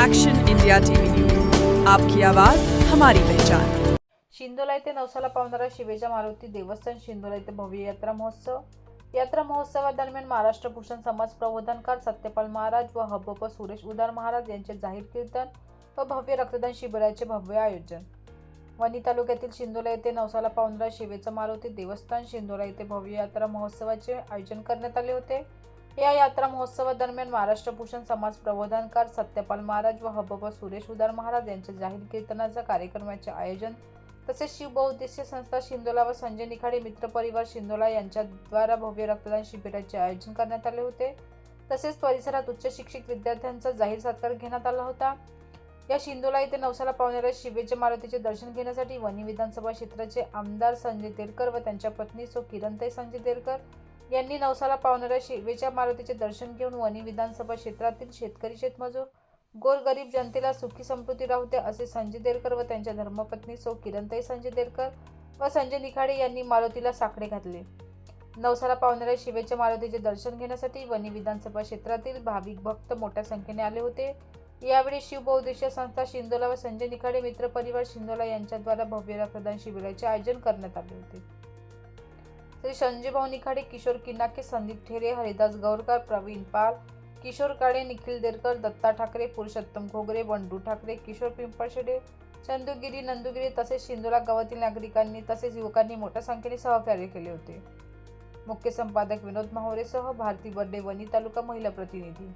Action India TV news, आपकी आवाज हमारी पहचान। शिंदोला येथे नवसाला पावणारा शिवेच्या मारुती देवस्थान शिंदोला येथे भव्य यात्रा महोत्सव। यात्रा महोत्सवादरम्यान महाराष्ट्र भूषण समाज प्रबोधनकार सत्यपाल महाराज व हबप सुरेश उदार महाराज यांचे जाहीर कीर्तन व भव्य रक्तदान शिबिराचे भव्य आयोजन। वणी तालुक्यातील शिंदोला येथे नवसाला पावणारा शिवेचा मारुती देवस्थान शिंदोला येथे भव्य यात्रा महोत्सवाचे आयोजन करण्यात आले होते। या यात्रा महोत्सवादरम्यान महाराष्ट्र भूषण समाज प्रबोधनकार सत्यपाल महाराज व हबप सुरेश उदार महाराज यांच्या जाहीर कीर्तनाचा कार्यक्रमाचे आयोजन तसेच शिव बहुउद्देशीय संस्था शिंदोला व संजय निखाडे मित्र परिवार शिंदोला यांच्या द्वारा भव्य रक्तदान शिबिराचे आयोजन करण्यात आले होते। तसेच परिसरात उच्च शिक्षित विद्यार्थ्यांचा जाहीर सत्कार घेण्यात आला होता। या शिंदोला येथे नवसाला पावणाऱ्या शिवेच्या मारुतीचे दर्शन घेण्यासाठी वणी विधानसभा क्षेत्राचे आमदार संजय देरकर व त्यांच्या पत्नी सौ किरणताई संजय देरकर यांनी नवसाला पावणाऱ्या शिवेच्या मारुतीचे दर्शन घेऊन वणी विधानसभा क्षेत्रातील शेतकरी शेतमजूर गोरगरीब जनतेला सुखी समृद्धी राहू दे असे संजय देरकर व त्यांच्या धर्मपत्नी सौ किरणताई संजय देरकर व संजय निखाडे यांनी मारुतीला साकडे घातले। नवसाला पावणाऱ्या शिवेच्या मारुतीचे दर्शन घेण्यासाठी वणी विधानसभा क्षेत्रातील भाविक भक्त मोठ्या संख्येने आले होते। यावेळी शिव बहुउद्देशीय संस्था शिंदोला व संजय निखाडे मित्र परिवार शिंदोला यांच्या द्वारा भव्य रक्तदान शिबिराचे आयोजन करण्यात आले होते। श्री संजय भाऊ निखाडे, किशोर किनाके, संदीप ठेरे, हरिदास गौरकर, प्रवीण पाल, किशोर काळे, निखिल देरकर, दत्ता ठाकरे, पुरुषोत्तम घोगरे, बंडू ठाकरे, किशोर पिंपळशेडे, चंदूगिरी नंदुगिरी तसेच शिंदोला गावातील नागरिकांनी तसेच युवकांनी मोठ्या संख्येने सहकार्य केले होते। मुख्य संपादक विनोद माहोरेसह भारती बर्डे, वणी तालुका महिला प्रतिनिधी।